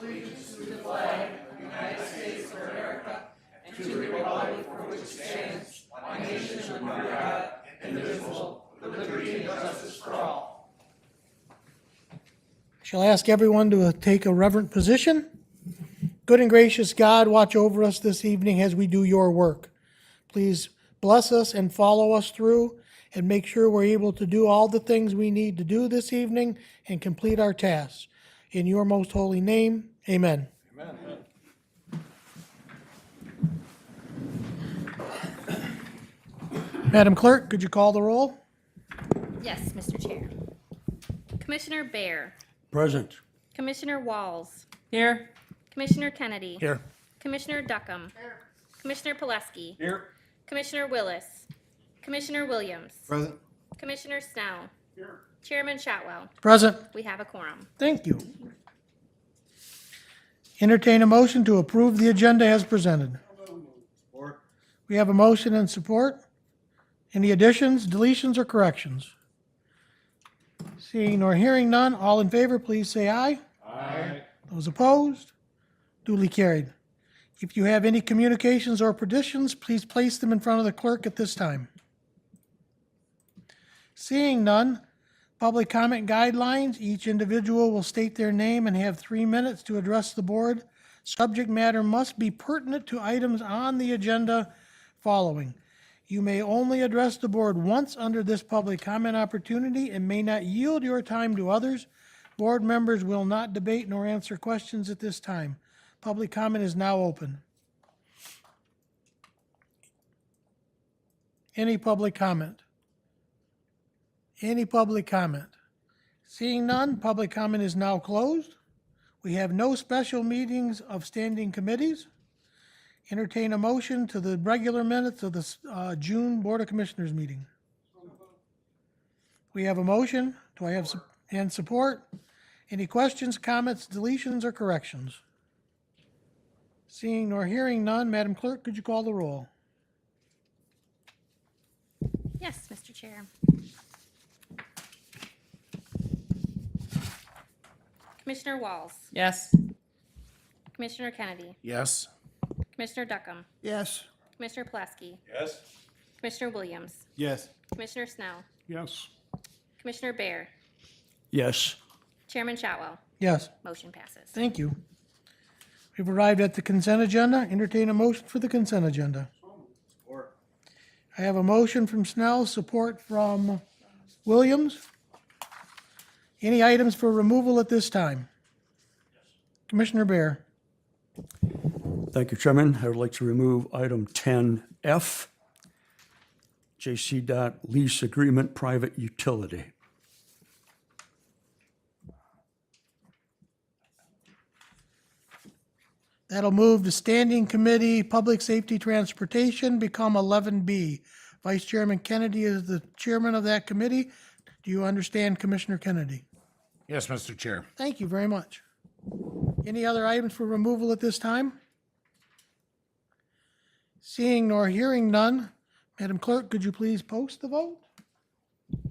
allegiance to the flag of the United States of America and to the republic for which it stands, one nation under God, indivisible, with liberty and justice for all. I shall ask everyone to take a reverent position. Good and gracious God, watch over us this evening as we do your work. Please bless us and follow us through and make sure we're able to do all the things we need to do this evening and complete our tasks. In your most holy name, amen. Amen. Madam Clerk, could you call the roll? Yes, Mr. Chair. Commissioner Bear. Present. Commissioner Walls. Here. Commissioner Kennedy. Here. Commissioner Duckham. Here. Commissioner Pileski. Here. Commissioner Willis. Commissioner Williams. Present. Commissioner Snell. Here. Chairman Shotwell. Present. We have a quorum. Thank you. Entertain a motion to approve the agenda as presented. Support. We have a motion and support. Any additions, deletions, or corrections? Seeing nor hearing none, all in favor, please say aye. Aye. Those opposed? Duly carried. If you have any communications or petitions, please place them in front of the clerk at this time. Seeing none, public comment guidelines. Each individual will state their name and have 3 minutes to address the board. Subject matter must be pertinent to items on the agenda following. You may only address the board once under this public comment opportunity and may not yield your time to others. Board members will not debate nor answer questions at this time. Public comment is now open. Any public comment? Any public comment? Seeing none, public comment is now closed. We have no special meetings of standing committees. Entertain a motion to the regular minutes of the June Board of Commissioners meeting. We have a motion. Do I have and support? Any questions, comments, deletions, or corrections? Seeing nor hearing none, Madam Clerk, could you call the roll? Yes, Mr. Chair. Commissioner Walls. Yes. Commissioner Kennedy. Yes. Commissioner Duckham. Yes. Commissioner Pileski. Yes. Commissioner Williams. Yes. Commissioner Snell. Yes. Commissioner Bear. Yes. Chairman Shotwell. Yes, Motion passes. thank you. We've arrived at the consent agenda. Entertain a motion for the consent agenda. Support. I have a motion from Snell, support from Williams. Any items for removal at this time? Commissioner Bear. Thank you, Chairman. I would like to remove item 10F, J.C. Lease Agreement Private Utility. That'll move to Standing Committee, Public Safety Transportation, become 11B. Vice Chairman Kennedy is the chairman of that committee. Do you understand, Commissioner Kennedy? Yes, Mr. Chair. Thank you very much. Any other items for removal at this time? Seeing nor hearing none, Madam Clerk, could you please post the vote?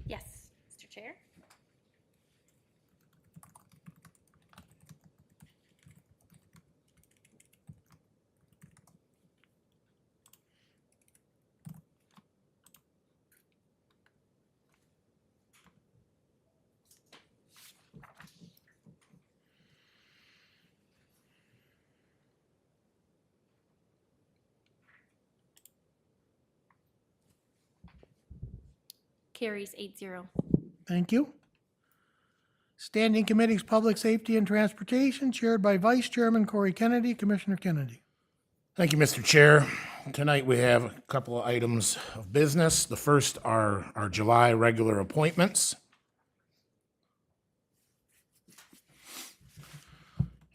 Yes, Mr. Chair. Carries 8-0. Thank you. Standing Committees, Public Safety and Transportation, chaired by Vice Chairman Corey Kennedy. Commissioner Kennedy. Thank you, Mr. Chair. Tonight we have a couple of items of business. The first are our July regular appointments.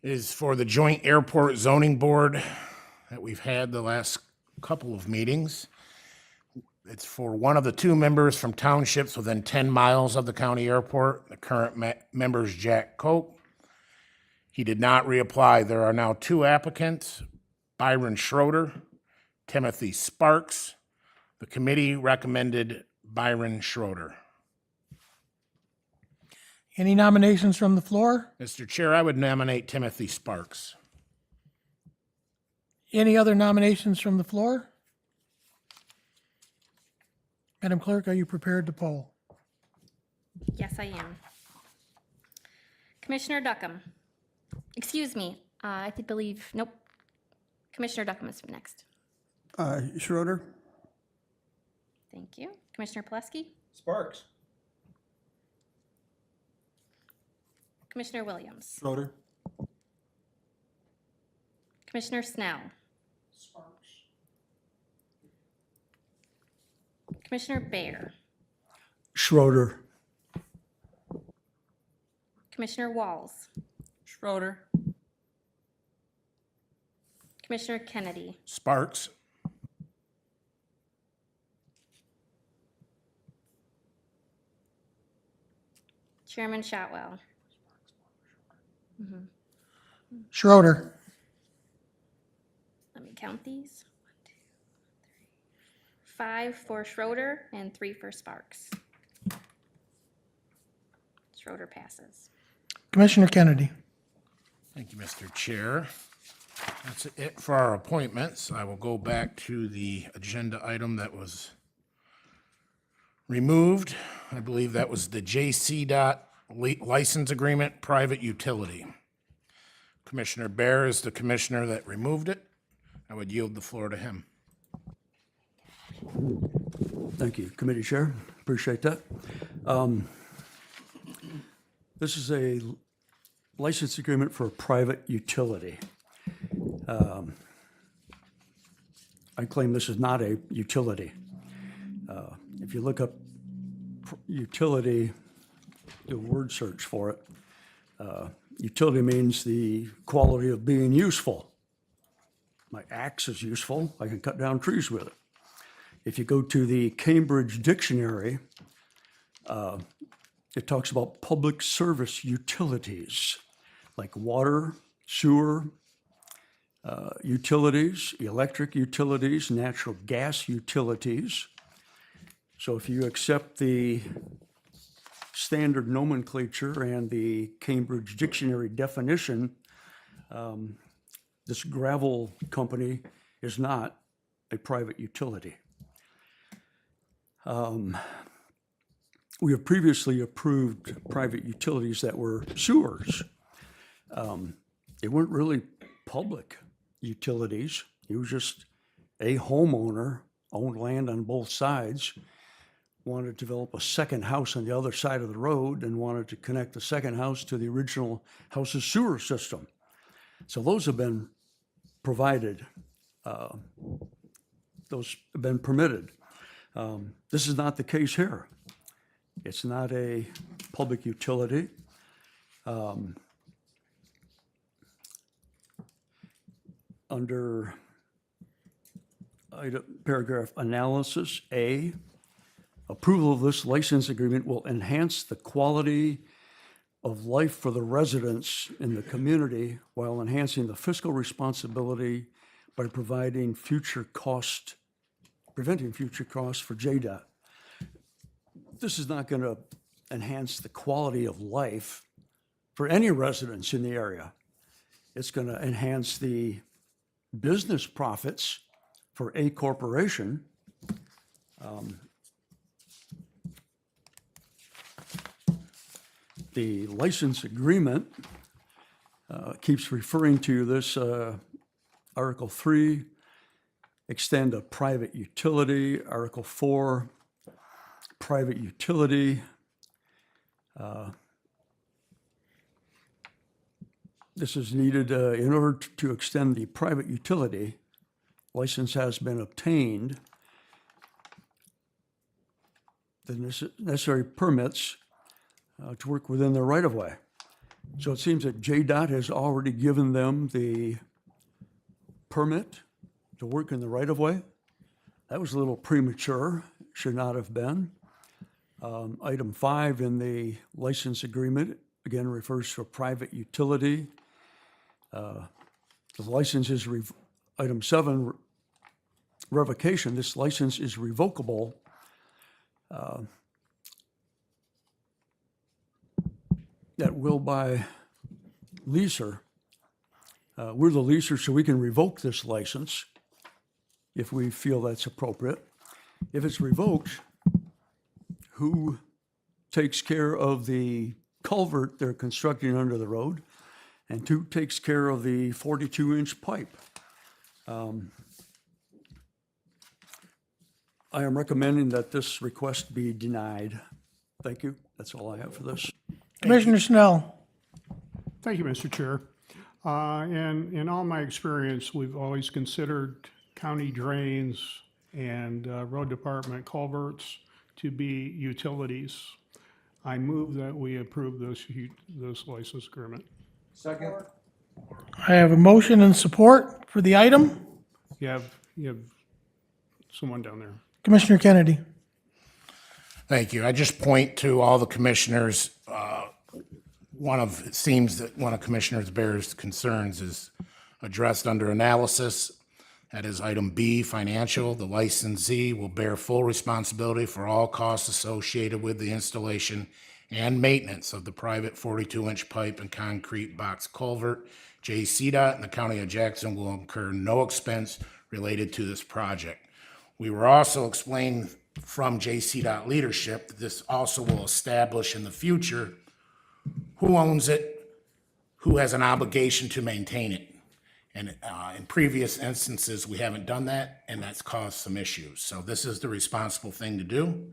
It is for the Joint Airport Zoning Board that we've had the last couple of meetings. It's for one of the two members from townships within 10 miles of the county airport. The current member is Jack Cope. He did not reapply. There are now two applicants, Byron Schroeder, Timothy Sparks. The committee recommended Byron Schroeder. Any nominations from the floor? Mr. Chair, I would nominate Timothy Sparks. Any other nominations from the floor? Madam Clerk, are you prepared to poll? Yes, I am. Commissioner Duckham. Excuse me, believe, nope. Commissioner Duckham is next. Schroeder? Thank you. Commissioner Pileski? Sparks. Commissioner Williams? Schroeder. Commissioner Snell? Sparks. Commissioner Baer? Schroeder. Commissioner Walls? Schroeder. Commissioner Kennedy? Sparks. Chairman Shotwell? Schroeder. Let me count these. 1, 2, 3. 5 for Schroeder and 3 for Sparks. Schroeder passes. Commissioner Kennedy. Thank you, Mr. Chair. That's it for our appointments. I will go back to the agenda item that was removed. I believe that was the JC license agreement, private utility. Commissioner Baer is the commissioner that removed it. I would yield the floor to him. Thank you, Committee Chair. Appreciate that. This is a license agreement for a private utility. I claim this is not a utility. If you look up utility, do a word search for it. Utility means the quality of being useful. My axe is useful. I can cut down trees with it. If you go to the Cambridge Dictionary, it talks about public service utilities like water, sewer, utilities, electric utilities, natural gas utilities. So if you accept the standard nomenclature and the Cambridge Dictionary definition, this gravel company is not a private utility. We have previously approved private utilities that were sewers. They weren't really public utilities. It was just a homeowner, owned land on both sides, wanted to develop a second house on the other side of the road and wanted to connect the second house to the original house's sewer system. So those have been provided. Those have been permitted. This is not the case here. It's not a public utility. Under paragraph analysis A, approval of this license agreement will enhance the quality of life for the residents in the community while enhancing the fiscal responsibility by preventing future costs for JDOT. This is not going to enhance the quality of life for any residents in the area. It's going to enhance the business profits for a corporation. The license agreement keeps referring to this Article 3, extend a private utility, Article 4, private utility. This is needed in order to extend the private utility. License has been obtained. The necessary permits to work within their right-of-way. So it seems that JDOT has already given them the permit to work in the right-of-way. That was a little premature, should not have been. Item 5 in the license agreement, again, refers to a private utility. The license is, item 7, revocation. This license is revocable. that will by leaser. We're the leaser, so we can revoke this license if we feel that's appropriate. If it's revoked, who takes care of the culvert they're constructing under the road? And who takes care of the 42-inch pipe? I am recommending that this request be denied. Thank you. That's all I have for this. Commissioner Snell. Thank you, Mr. Chair. And in all my experience, we've always considered county drains and road department culverts to be utilities. I move that we approve this license agreement. Second. I have a motion and support for the item. You have someone down there. Commissioner Kennedy. Thank you. I just point to all the commissioners. It seems that one of Commissioner Bear's concerns is addressed under analysis. That is item B, financial. The licensee will bear full responsibility for all costs associated with the installation and maintenance of the private 42-inch pipe and concrete box culvert. JCDOT and the County of Jackson will incur no expense related to this project. We were also explained from JCDOT leadership that this also will establish in the future who owns it, who has an obligation to maintain it. And in previous instances, we haven't done that, and that's caused some issues. So this is the responsible thing to do.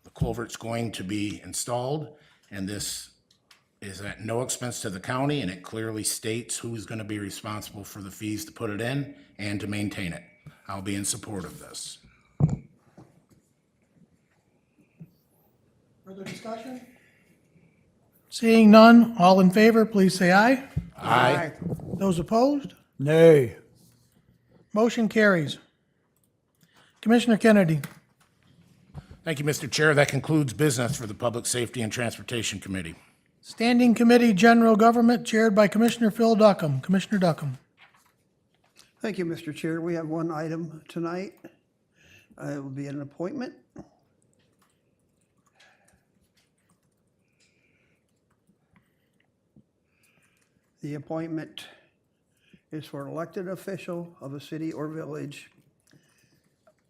The culvert's going to be installed, and this is at no expense to the county, and it clearly states who is going to be responsible for the fees to put it in and to maintain it. I'll be in support of this. Further discussion? Seeing none, all in favor, please say aye. Aye. Those opposed? Nay. Motion carries. Commissioner Kennedy. Thank you, Mr. Chair. That concludes business for the Public Safety and Transportation Committee. Standing Committee General Government chaired by Commissioner Phil Duckham. Commissioner Duckham. Thank you, Mr. Chair. We have one item tonight. It will be an appointment. The appointment is for an elected official of a city or village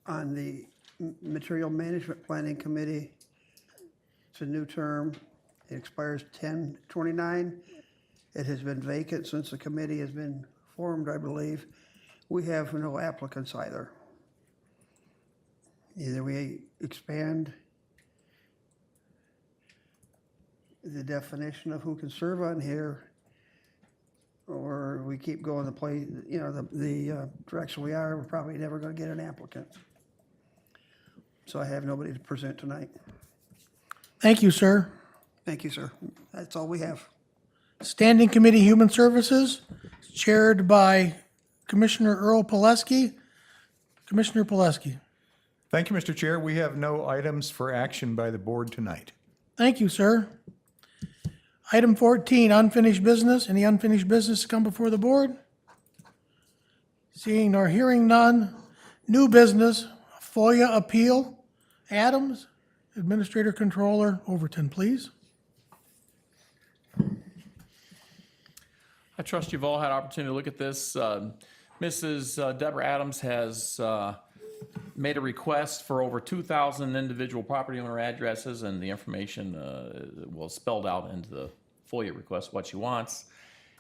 on the Material Management Planning Committee. It's a new term. It expires 10/29. It has been vacant since the committee has been formed, I believe. We have no applicants either. Either we expand the definition of who can serve on here, or we keep going the direction we are. We're probably never going to get an applicant. So I have nobody to present tonight. Thank you, sir. Thank you, sir. That's all we have. Standing Committee Human Services chaired by Commissioner Earl Pileski. Commissioner Pileski. Thank you, Mr. Chair. We have no items for action by the board tonight. Thank you, sir. Item 14, unfinished business. Any unfinished business to come before the board? Seeing nor hearing none. New business, FOIA appeal. Adams, Administrator Controller Overton, please. I trust you've all had opportunity to look at this. Mrs. Deborah Adams has made a request for over 2,000 individual property owner addresses, and the information was spelled out into the FOIA request what she wants.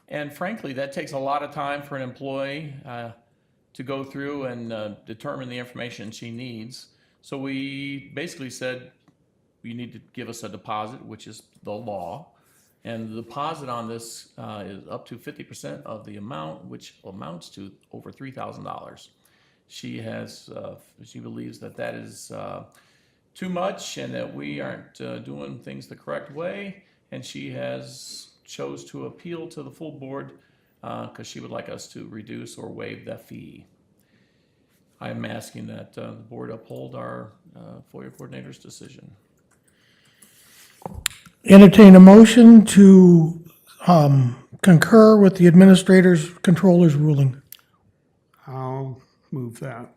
And frankly, that takes a lot of time for an employee to go through and determine the information she needs. So we basically said, you need to give us a deposit, which is the law. And the deposit on this is up to 50% of the amount, which amounts to over $3,000. She believes that is too much and that we aren't doing things the correct way. And she has chose to appeal to the full board because she would like us to reduce or waive that fee. I am asking that the board uphold our FOIA coordinator's decision. Entertain a motion to concur with the Administrator's Controller's ruling. I'll move that.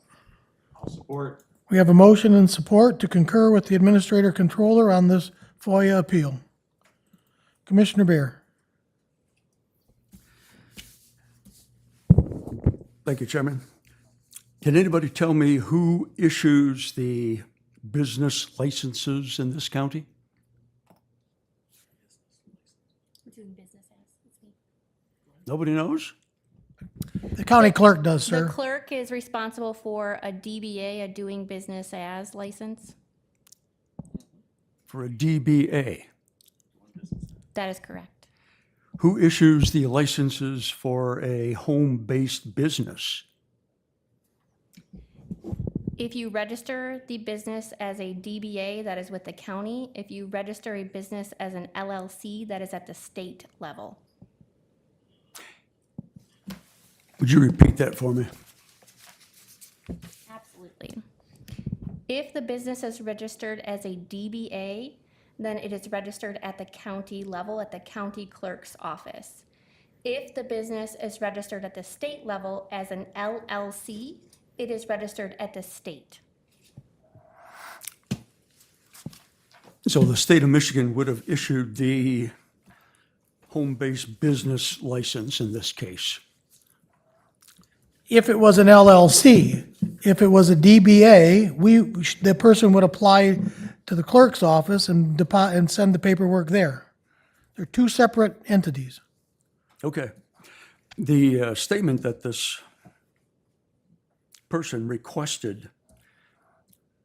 I'll support. We have a motion and support to concur with the Administrator Controller on this FOIA appeal. Commissioner Bear. Thank you, Chairman. Can anybody tell me who issues the business licenses in this county? Nobody knows? The county clerk does, The sir. clerk is responsible for a DBA, a doing business as license. For a DBA. That is correct. Who issues the licenses for a home-based business? If you register the business as a DBA, that is with the county. If you register a business as an LLC, that is at the state level. Would you repeat that for me? Absolutely. If the business is registered as a DBA, then it is registered at the county level, at the county clerk's office. If the business is registered at the state level as an LLC, it is registered at the state. So the state of Michigan would have issued the home-based business license in this case. If it was an LLC, if it was a DBA, the person would apply to the clerk's office and send the paperwork there. They're two separate entities. Okay. The statement that this person requested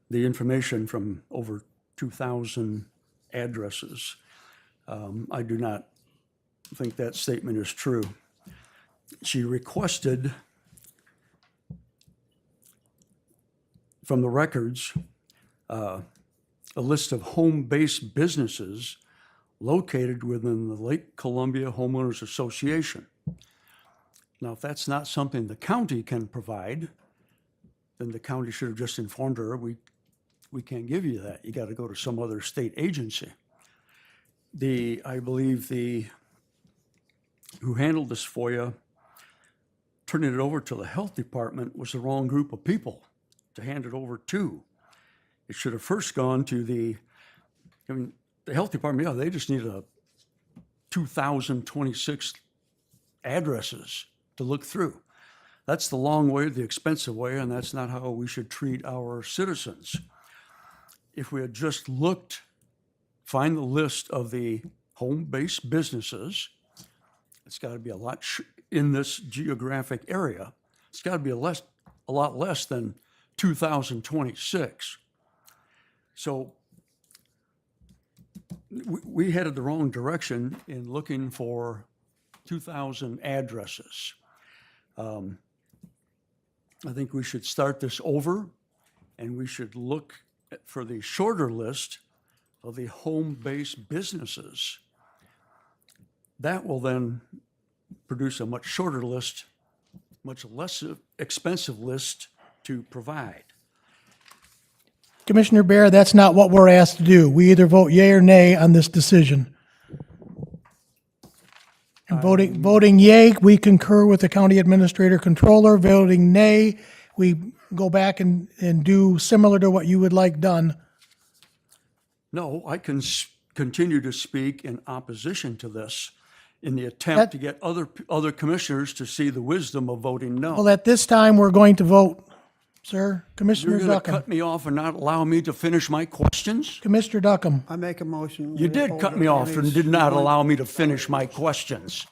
the information from over 2,000 addresses, I do not think that statement is true. She requested from the records a list of home-based businesses located within the Lake Columbia Homeowners Association. Now, if that's not something the county can provide, then the county should have just informed her, we can't give you that. You got to go to some other state agency. I believe who handled this FOIA, turning it over to the health department was the wrong group of people to hand it over to. It should have first gone to the health department, yeah, they just need 2,026 addresses to look through. That's the long way, the expensive way, and that's not how we should treat our citizens. If we had just find the list of the home-based businesses, it's got to be a lot, in this geographic area, it's got to be a lot less than 2,026. So we headed the wrong direction in looking for 2,000 addresses. I think we should start this over, and we should look for the shorter list of the home-based businesses. That will then produce a much shorter list, much less expensive list to provide. Commissioner Bear, that's not what we're asked to do. We either vote yea or nay on this decision. And voting yea, we concur with the county administrator controller. Voting nay, we go back and do similar to what you would like done. No, I can continue to speak in opposition to this in the attempt to get other commissioners to see the wisdom of voting no. Well, at this time, we're going to vote, sir. Commissioner You're going to Duckham. cut me off and not allow me to finish my questions? Commissioner Duckham. I make a motion. You did cut me off and did not allow me to finish my questions.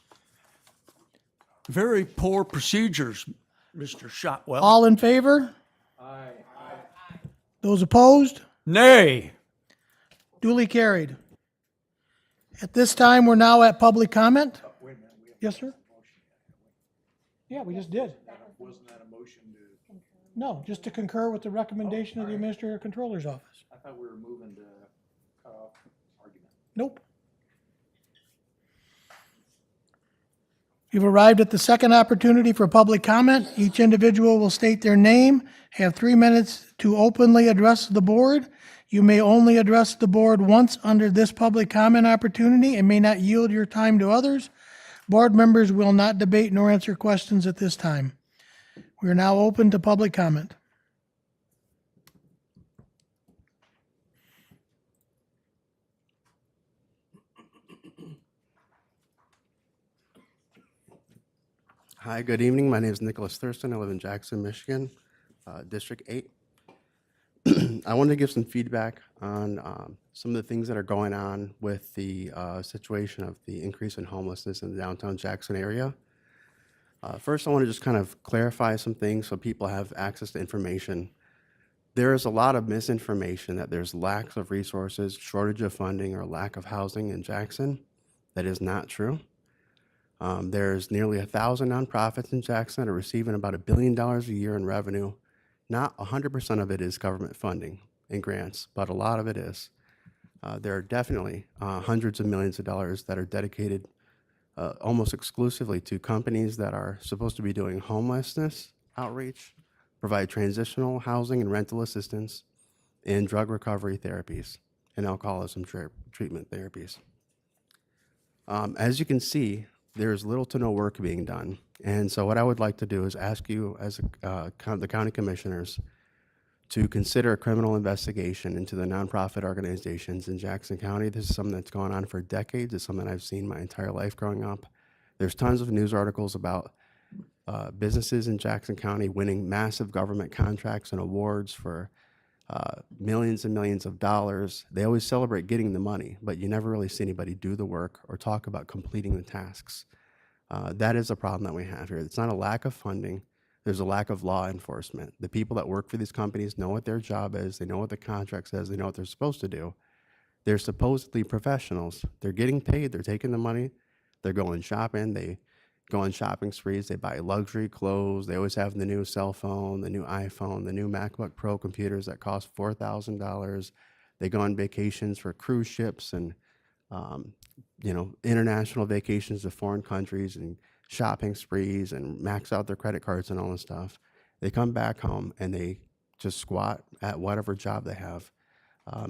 Very poor procedures, Mr. Shotwell. All in favor? Aye. Those opposed? Nay. Duly carried. At this time, we're now at public comment. Yes, sir? Yeah, we just did. Wasn't that a motion to, No, just to concur with the recommendation of the Administrator Controller's Office. I thought we were moving to cut off argument. Nope. You've arrived at the second opportunity for public comment. Each individual will state their name, have 3 minutes to openly address the board. You may only address the board once under this public comment opportunity and may not yield your time to others. Board members will not debate nor answer questions at this time. We are now open to public comment. Hi, good evening. My name is Nicholas Thurston. I live in Jackson, Michigan, District 8. I wanted to give some feedback on some of the things that are going on with the situation of the increase in homelessness in the downtown Jackson area. First, I want to just kind of clarify some things so people have access to information. There is a lot of misinformation that there's lack of resources, shortage of funding, or lack of housing in Jackson. That is not true. There's nearly 1,000 nonprofits in Jackson that are receiving about $1 billion a year in revenue. Not 100% of it is government funding and grants, but a lot of it is. There are definitely hundreds of millions of dollars that are dedicated almost exclusively to companies that are supposed to be doing homelessness outreach, provide transitional housing and rental assistance, and drug recovery therapies and alcoholism treatment therapies. As you can see, there's little to no work being done. And so what I would like to do is ask you as the county commissioners to consider a criminal investigation into the nonprofit organizations in Jackson County. This is something that's gone on for decades. It's something I've seen my entire life growing up. There's tons of news articles about businesses in Jackson County winning massive government contracts and awards for millions and millions of dollars. They always celebrate getting the money, but you never really see anybody do the work or talk about completing the tasks. That is a problem that we have here. It's not a lack of funding. There's a lack of law enforcement. The people that work for these companies know what their job is. They know what the contract says. They know what they're supposed to do. They're supposedly professionals. They're getting paid. They're taking the money. They're going shopping. They go on shopping sprees. They buy luxury clothes. They always have the new cell phone, the new iPhone, the new MacBook Pro computers that cost $4,000. They go on vacations for cruise ships and international vacations to foreign countries and shopping sprees and max out their credit cards and all this stuff. They come back home and they just squat at whatever job they have.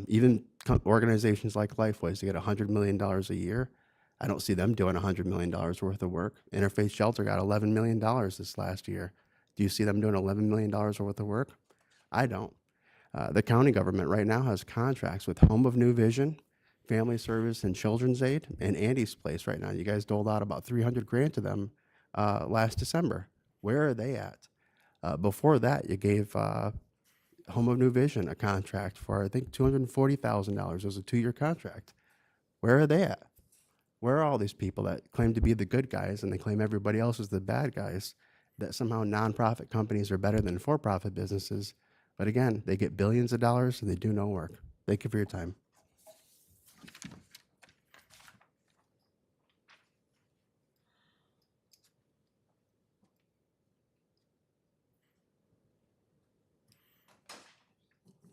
Even organizations like Lifeways, they get $100 million a year. I don't see them doing $100 million worth of work. Interfaith Shelter got $11 million this last year. Do you see them doing $11 million worth of work? I don't. The county government right now has contracts with Home of New Vision, Family Service and Children's Aid, and Andy's Place right now. You guys doled out about $300 grand to them last December. Where are they at? Before that, you gave Home of New Vision a contract for, I think, $240,000. It was a 2-year contract. Where are they at? Where are all these people that claim to be the good guys and they claim everybody else is the bad guys, that somehow nonprofit companies are better than for-profit businesses? But again, they get billions of dollars and they do no work. Thank you for your time.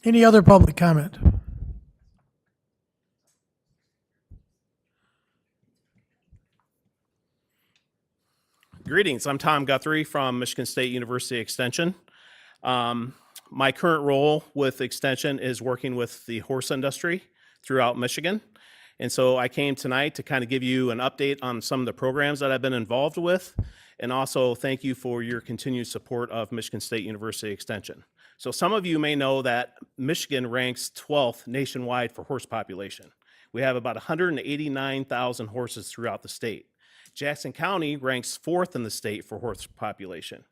Any other public comment? Greetings, I'm Tom Guthrie from Michigan State University Extension. My current role with Extension is working with the horse industry throughout Michigan. And so I came tonight to kind of give you an update on some of the programs that I've been involved with, and also thank you for your continued support of Michigan State University Extension. So some of you may know that Michigan ranks 12th nationwide for horse population. We have about 189,000 horses throughout the state. Jackson County ranks 4th in the state for horse population.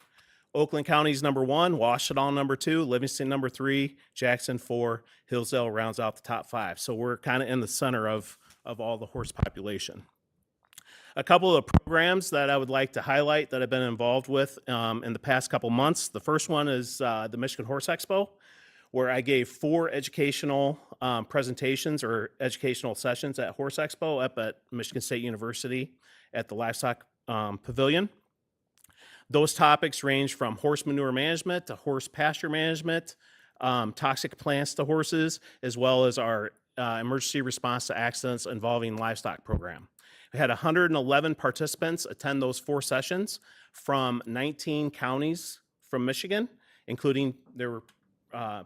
Oakland County is number 1, Washita number 2, Livingston number 3, Jackson 4, Hillsdale rounds out the top 5. So we're kind of in the center of all the horse population. A couple of programs that I would like to highlight that I've been involved with in the past couple months. The first one is the Michigan Horse Expo, where I gave 4 educational presentations or educational sessions at Horse Expo up at Michigan State University at the Livestock Pavilion. Those topics range from horse manure management to horse pasture management, toxic plants to horses, as well as our emergency response to accidents involving livestock program. We had 111 participants attend those 4 sessions from 19 counties from Michigan, including there were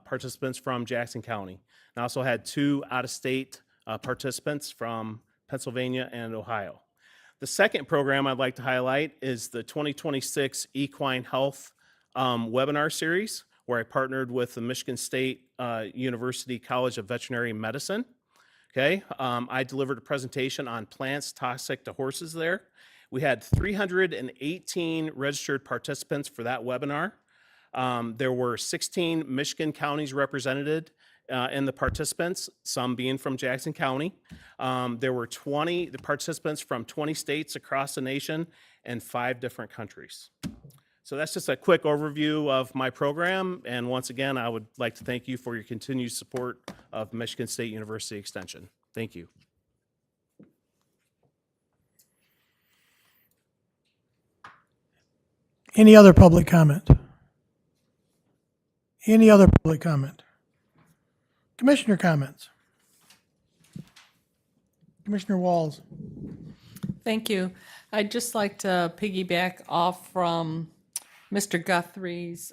participants from Jackson County. I also had 2 out-of-state participants from Pennsylvania and Ohio. The second program I'd like to highlight is the 2026 Equine Health webinar series, where I partnered with the Michigan State University College of Veterinary Medicine. Okay, I delivered a presentation on plants toxic to horses there. We had 318 registered participants for that webinar. There were 16 Michigan counties represented in the participants, some being from Jackson County. There were 20 participants from 20 states across the nation and 5 different countries. So that's just a quick overview of my program. And once again, I would like to thank you for your continued support of Michigan State University Extension. Thank you. Any other public comment? Any other public comment? Commissioner comments? Commissioner Walls? Thank you. I'd just like to piggyback off from Mr. Guthrie's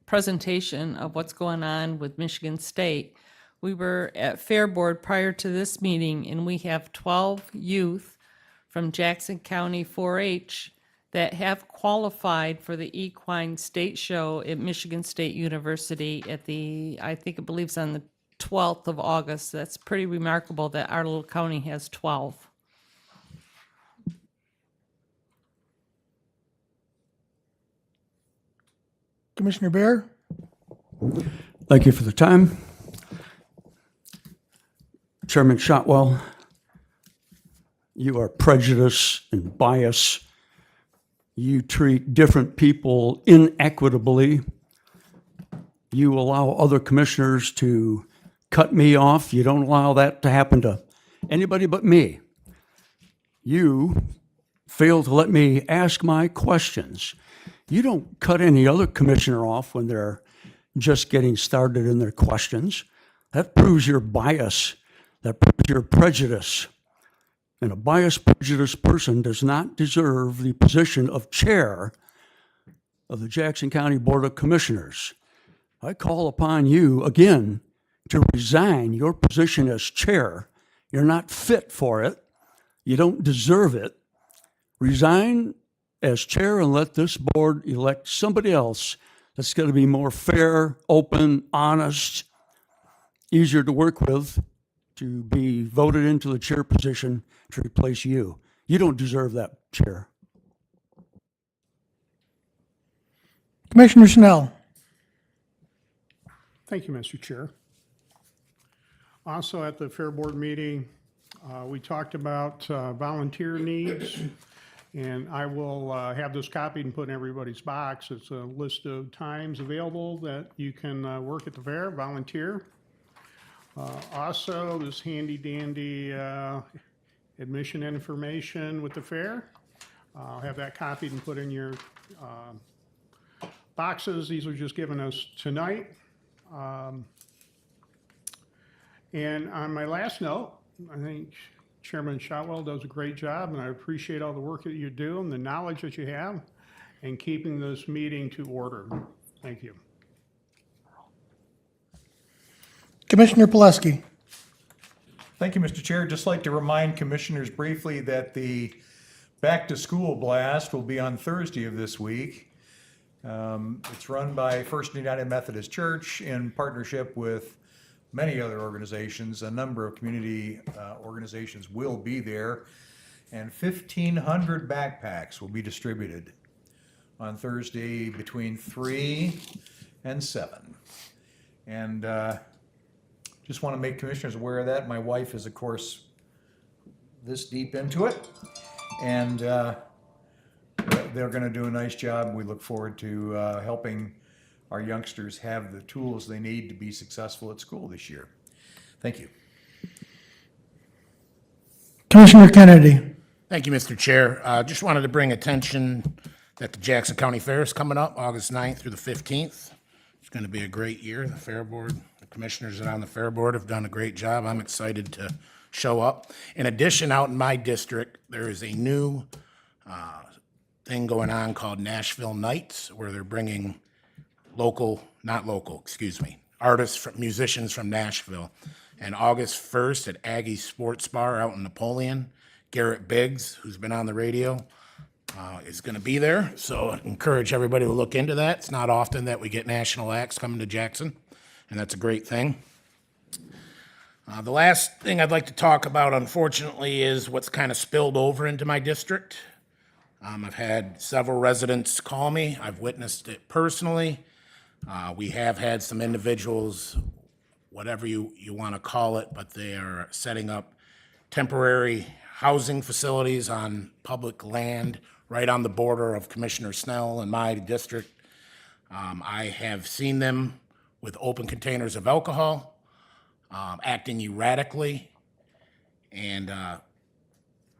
presentation of what's going on with Michigan State. We were at Fair Board prior to this meeting, and we have 12 youth from Jackson County 4-H that have qualified for the equine state show at Michigan State University at I believe it's on the 12th of August. That's pretty remarkable that our little county has 12. Commissioner Bear? Thank you for the time. Chairman Shotwell, you are prejudiced and biased. You treat different people inequitably. You allow other commissioners to cut me off. You don't allow that to happen to anybody but me. You fail to let me ask my questions. You don't cut any other commissioner off when they're just getting started in their questions. That proves your bias. That proves your prejudice. And a biased, prejudiced person does not deserve the position of chair of the Jackson County Board of Commissioners. I call upon you again to resign your position as chair. You're not fit for it. You don't deserve it. Resign as chair and let this board elect somebody else that's going to be more fair, open, honest, easier to work with, to be voted into the chair position to replace you. You don't deserve that chair. Commissioner Snell? Thank you, Mr. Chair. Also at the Fair Board meeting, we talked about volunteer needs, and I will have this copied and put in everybody's box. It's a list of times available that you can work at the fair, volunteer. Also, this handy dandy admission information with the fair. I'll have that copied and put in your boxes. These are just given us tonight. And on my last note, I think Chairman Shotwell does a great job, and I appreciate all the work that you do and the knowledge that you have in keeping this meeting to order. Thank you. Commissioner Pileski? Thank you, Mr. Chair. Just like to remind commissioners briefly that the Back to School Blast will be on Thursday of this week. It's run by First United Methodist Church in partnership with many other organizations. A number of community organizations will be there, and 1,500 backpacks will be distributed on Thursday between 3 and 7. And just want to make commissioners aware of that. My wife is, of course, this deep into it, and they're going to do a nice job. We look forward to helping our youngsters have the tools they need to be successful at school this year. Thank you. Commissioner Kennedy? Thank you, Mr. Chair. Just wanted to bring attention that the Jackson County Fair is coming up August 9th through the 15th. It's going to be a great year. The Fair Board, the commissioners that are on the Fair Board have done a great job. I'm excited to show up. In addition, out in my district, there is a new thing going on called Nashville Nights, where they're bringing artists, musicians from Nashville. And August 1st at Aggie's Sports Bar out in Napoleon, Garrett Biggs, who's been on the radio, is going to be there. So I encourage everybody to look into that. It's not often that we get national acts coming to Jackson, and that's a great thing. The last thing I'd like to talk about, unfortunately, is what's kind of spilled over into my district. I've had several residents call me. I've witnessed it personally. We have had some individuals, whatever you want to call it, but they are setting up temporary housing facilities on public land right on the border of Commissioner Snell and my district. I have seen them with open containers of alcohol, acting erratically, and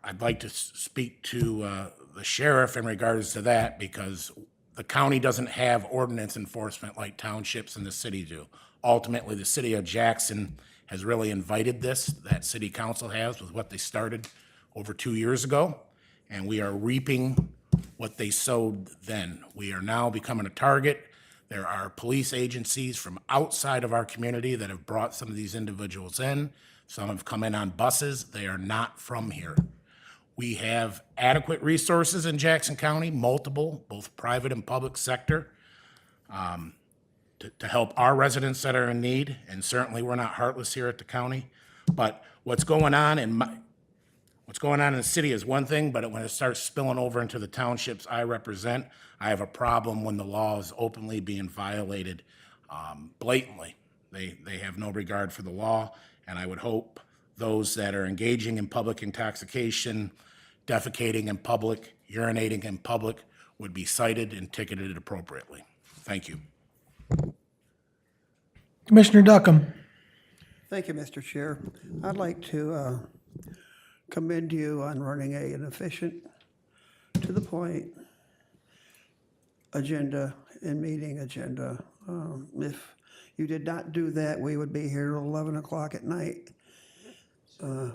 I'd like to speak to the sheriff in regards to that, because the county doesn't have ordinance enforcement like townships and the city do. Ultimately, the city of Jackson has really invited this, that city council has, with what they started over 2 years ago, and we are reaping what they sowed then. We are now becoming a target. There are police agencies from outside of our community that have brought some of these individuals in. Some have come in on buses. They are not from here. We have adequate resources in Jackson County, multiple, both private and public sector, to help our residents that are in need. And certainly, we're not heartless here at the county. But what's going on in the city is one thing, but when it starts spilling over into the townships I represent, I have a problem when the law is openly being violated blatantly. They have no regard for the law, and I would hope those that are engaging in public intoxication, defecating in public, urinating in public, would be cited and ticketed appropriately. Thank you. Commissioner Duckham. Thank you, Mr. Chair. I'd like to commend you on running an efficient, to the point agenda and meeting agenda. If you did not do that, we would be here till 11 o'clock at night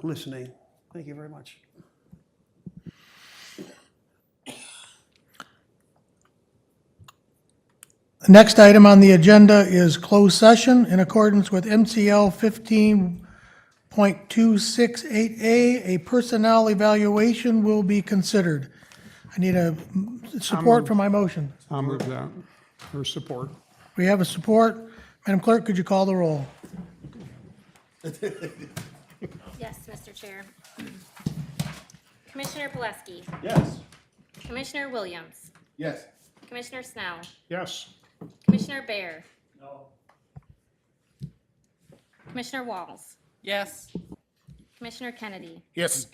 listening. Thank you very much. The next item on the agenda is closed session in accordance with MCL 15.268A. A personnel evaluation will be considered. I need a support for my motion. I'll move that, or support. We have a support. Madam Clerk, could you call the roll? Yes, Mr. Chair. Commissioner Pileski. Yes. Commissioner Williams. Yes. Commissioner Snell. Yes. Commissioner Bear. No. Commissioner Walls. Yes. Commissioner Kennedy. Yes.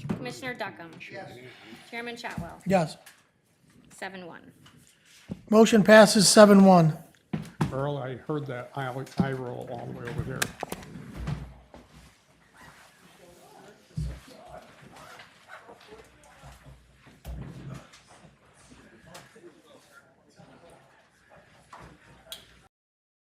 Commissioner Duckham. Chairman Chatwell. Yes. 7-1. Motion passes 7-1. Earl, I heard that eye roll all the way over there.